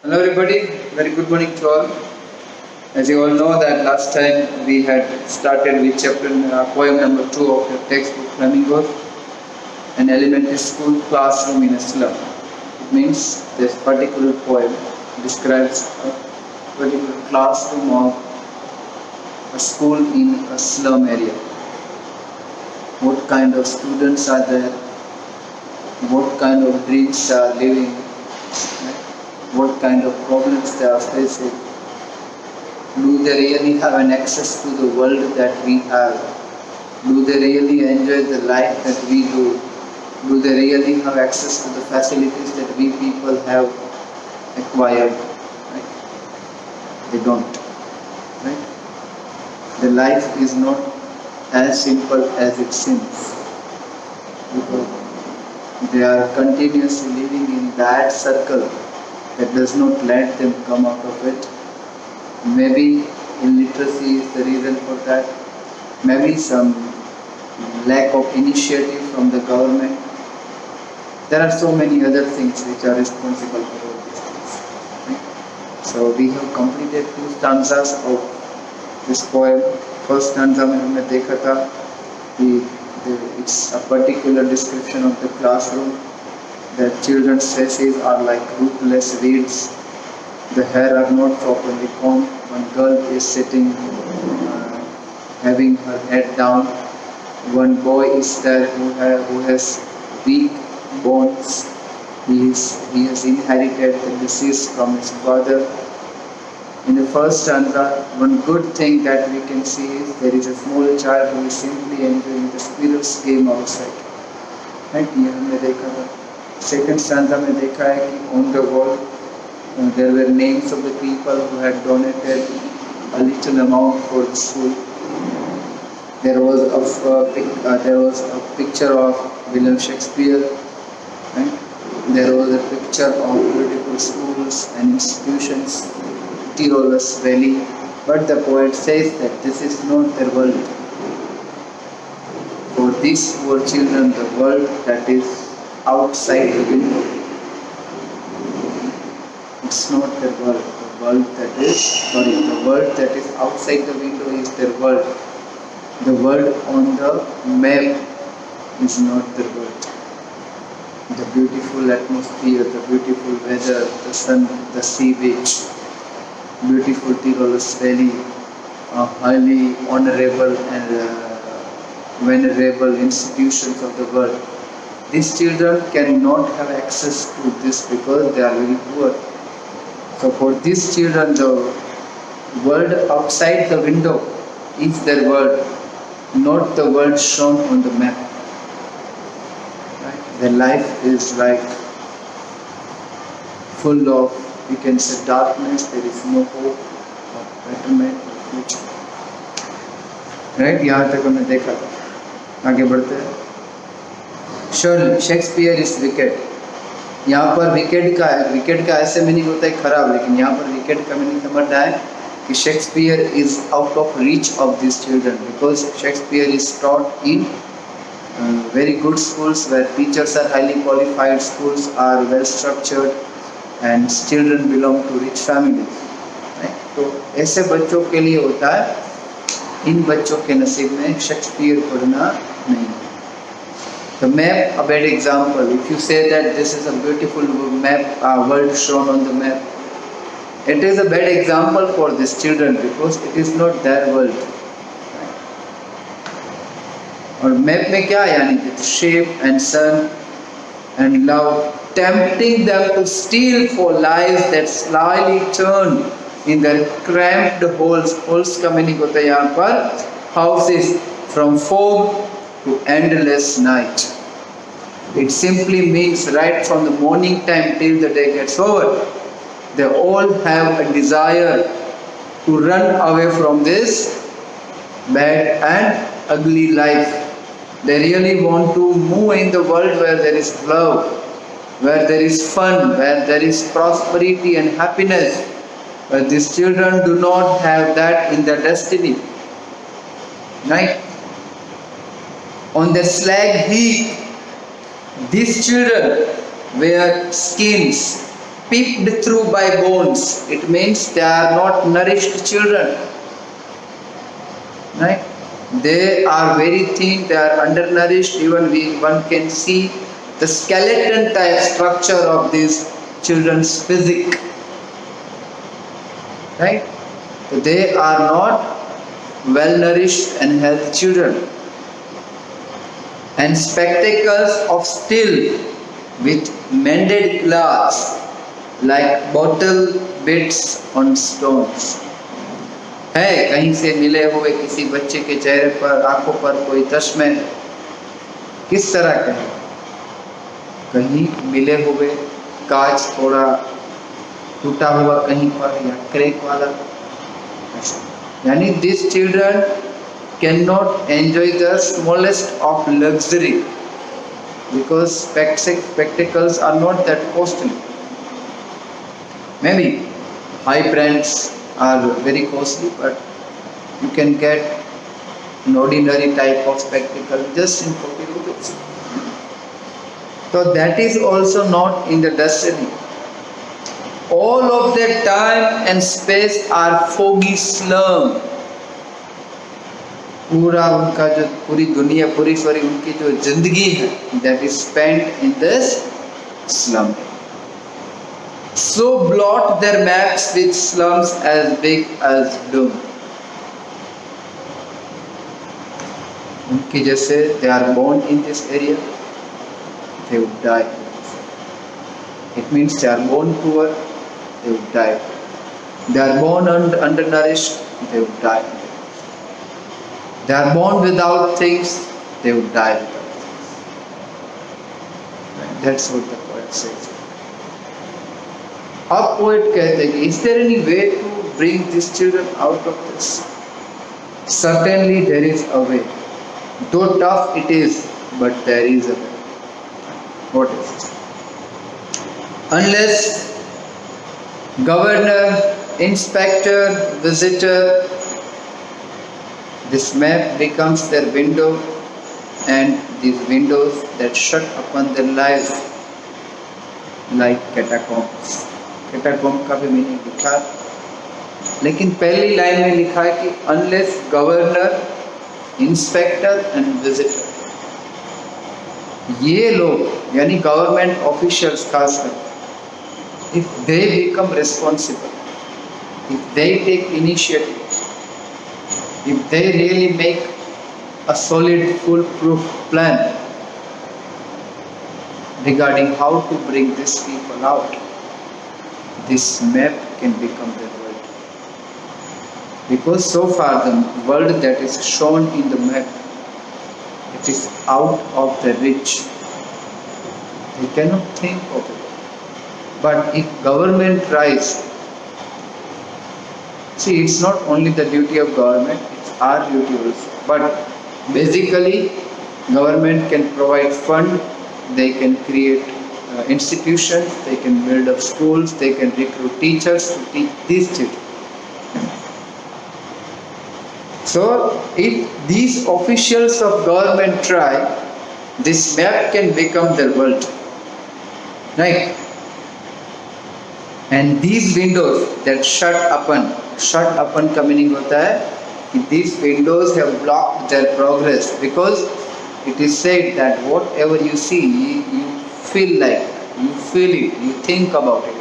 Hello everybody, very good morning to all. As you all know that last time we had started with chapter poem number 2 of your textbook Flamingos, an elementary school classroom in a slum. It means this particular poem describes a particular classroom of a school in a slum area. What kind of students are there? What kind of dreams are living? What kind of problems they are facing? Do they really have an access to the world that we have? Do they really enjoy the life that we do? Do they really have access to the facilities that we people have acquired? Right? They don't. Right? The life is not as simple as it seems. Because they are continuously living in that circle that does not let them come out of it. Maybe illiteracy is the reason for that. Maybe some lack of initiative from the government. There are so many other things which are responsible for all these things. Right? So we have completed 2 stanzas of this poem. First stanza में हमने देखा था कि it's a particular description of the classroom. The children's faces are like ruthless weeds. The hair are not properly combed. One girl is sitting, having her head down. One boy is there who has weak bones. He has inherited the disease from his father. In the first stanza, one good thing that we can see is there is a small child who is simply enjoying the squirrel's game outside. Right? ये हमने देखा था. Second stanza में देखा है कि on the wall there were names of the people who had donated a little amount for the school. There was a picture of William Shakespeare. Right? There was a picture of beautiful schools and institutions, Tirolus Valley. But the poet says that this is not their world. For these poor children, the world that is outside the window, it's not their world. The world that is outside the window is their world. The world on the map is not their world. The beautiful atmosphere, the beautiful weather, the sun, the sea beach, beautiful Tirolus Valley, highly honorable and venerable institutions of the world. These children cannot have access to this because they are very poor. So for these children, the world outside the window is their world, not the world shown on the map. Right? Their life is like full of, we can say, darkness. There is no hope of betterment of future. Right? यहाँ तक हमने देखा था. आगे बढ़ते हैं. Surely Shakespeare is wicked. यहाँ पर विकेट का ऐसे मीनिंग होता है खराब, लेकिन यहाँ पर विकेट का मीनिंग समझना है कि Shakespeare is out of reach of this children because Shakespeare is taught in very good schools where teachers are highly qualified, schools are well structured and children belong to rich families. तो ऐसे बच्चों के लिए होता है, इन बच्चों के नसीब में शेक्सपियर पढ़ना नहीं. The map, a bad example. If you say that this is a beautiful map, world shown on the map, it is a bad example for these children because it is not their world. और map में क्या यानी कि shape and sun and love, tempting them to steal for lives that slyly turn in their cramped holes. Holes का meaning होता है यहाँ पर houses from fog to endless night. It simply means right from the morning time till the day gets over, they all have a desire to run away from this bad and ugly life. They really want to move in the world where there is love, where there is fun, where there is prosperity and happiness. But these children do not have that in their destiny. Right? On the slag heap, these children wear skins peeped through by bones. It means they are not nourished children. Right? They are very thin, they are undernourished. Even one can see the skeleton type structure of these children's physique. Right? So they are not well nourished and healthy children. And spectacles of steel with mended glass like bottle bits on stones. है कहीं से मिले हुए किसी बच्चे के चेहरे पर, आंखों पर कोई चश्मे किस तरह के हैं? कहीं मिले हुए, कांच थोड़ा टूटा हुआ कहीं पर या क्रैक वाला. यानी these children cannot enjoy the smallest of luxury because spectacles are not that costly. Maybe high brands are very costly, but you can get an ordinary type of spectacle just in 40 rupees. So that is also not in the destiny. All of their time and space are foggy slum. पूरा उनका जो पूरी दुनिया उनकी जो जिंदगी है, that is spent in this slum. So blot their maps with slums as big as doom. उनकी जैसे they are born in this area, they would die. It means they are born poor, they would die. They are born undernourished, they would die. They are born without things, they would die without things. That's what the poet says. अब poet कहते हैं कि is there any way to bring these children out of this? Certainly there is a way. Though tough it is, but there is a way. What is it? Unless governor, inspector, visitor, this map becomes their window, and these windows that shut upon their lives like catacombs. Catacomb का भी meaning लिखा, लेकिन पहली line में लिखा है कि unless governor, inspector and visitor, ये लोग यानी गवर्नमेंट ऑफिशियल्स खासकर, if they become responsible, if they take initiative, if they really make a solid, foolproof plan regarding how to bring these people out, this map can become their world. Because so far the world that is shown in the map, it is out of the reach. They cannot think of it. But if government tries, see, it's not only the duty of government, it's our duty also. But basically, government can provide fund, they can create institutions, they can build up schools, they can recruit teachers to teach these children. So, if these officials of government try, this map can become their world. Right? And these windows that shut upon का meaning होता है कि these windows have blocked their progress, because it is said that whatever you see, you feel like, you feel it, you think about it.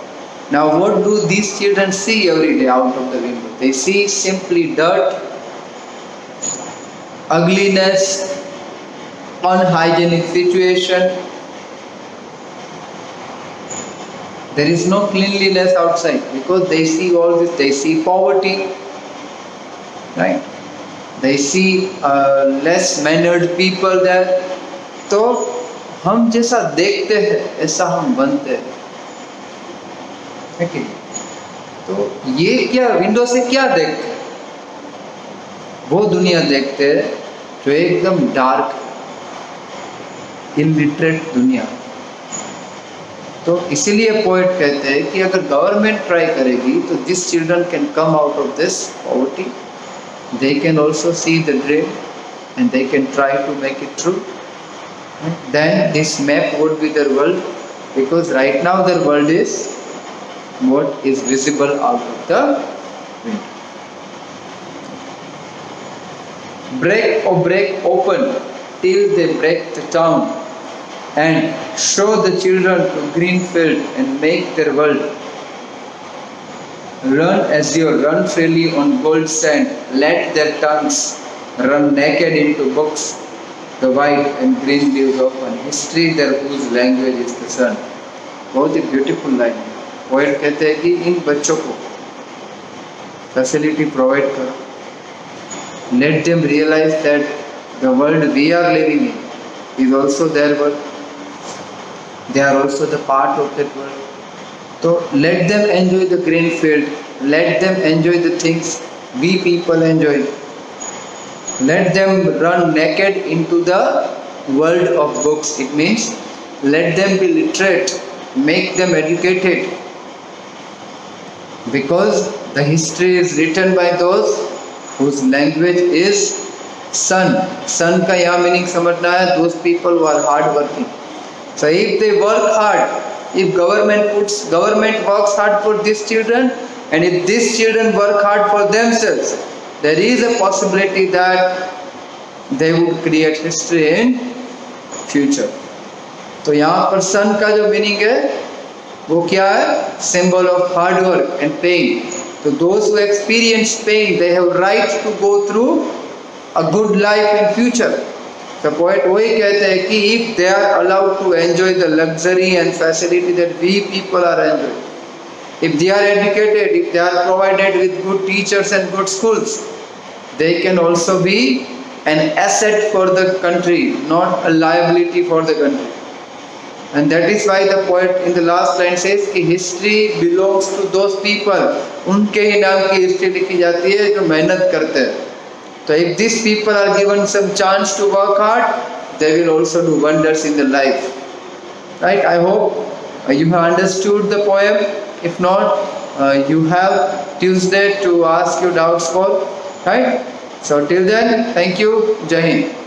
Now what do these children see every day out of the window? They see simply dirt, ugliness, unhygienic situation. There is no cleanliness outside because they see all this. They see poverty, right? They see less mannered people there. तो हम जैसा देखते हैं ऐसा हम बनते हैं, है कि? तो ये क्या विंडो से क्या देखते हैं? वो दुनिया देखते हैं जो एकदम डार्क, इलिटरेट दुनिया. तो इसीलिए पोएट कहते हैं कि अगर गवर्नमेंट ट्राई करेगी तो this children can come out of this poverty, they can also see the dream and they can try to make it true. Then this map would be their world, because right now their world is what is visible out of the window. Break open till they break the town, and show the children to green field and make their world. Run azure, run freely on gold sand, let their tongues run naked into books, the white and green leaves open, history their whose language is the sun. बहुत ही beautiful line है. Poet कहते हैं कि इन बच्चों को facility provide करो. Let them realize that the world we are living in is also their world. They are also the part of that world. So let them enjoy the green field. Let them enjoy the things we people enjoy. Let them run naked into the world of books. It means let them be literate. Make them educated. Because the history is written by those whose language is sun. Sun का यहाँ meaning समझना है. Those people who are hard working. So if they work hard, if government works hard for these children, and if these children work hard for themselves, there is a possibility that they would create history in future. तो यहाँ पर sun का जो meaning है वो क्या है? Symbol of hard work and pain. So those who experience pain, they have right to go through a good life in future. The poet वही कहते हैं कि if they are allowed to enjoy the luxury and facility that we people are enjoying, if they are educated, if they are provided with good teachers and good schools, they can also be an asset for the country, not a liability for the country. And that is why the poet in the last line says कि history belongs to those people. उनके ही नाम की history लिखी जाती है जो मेहनत करते हैं. So if these people are given some chance to work hard, they will also do wonders in their life. Right? I hope you have understood the poem. If not, you have Tuesday to ask your doubts for. Right? So till then, thank you. Jai Hind.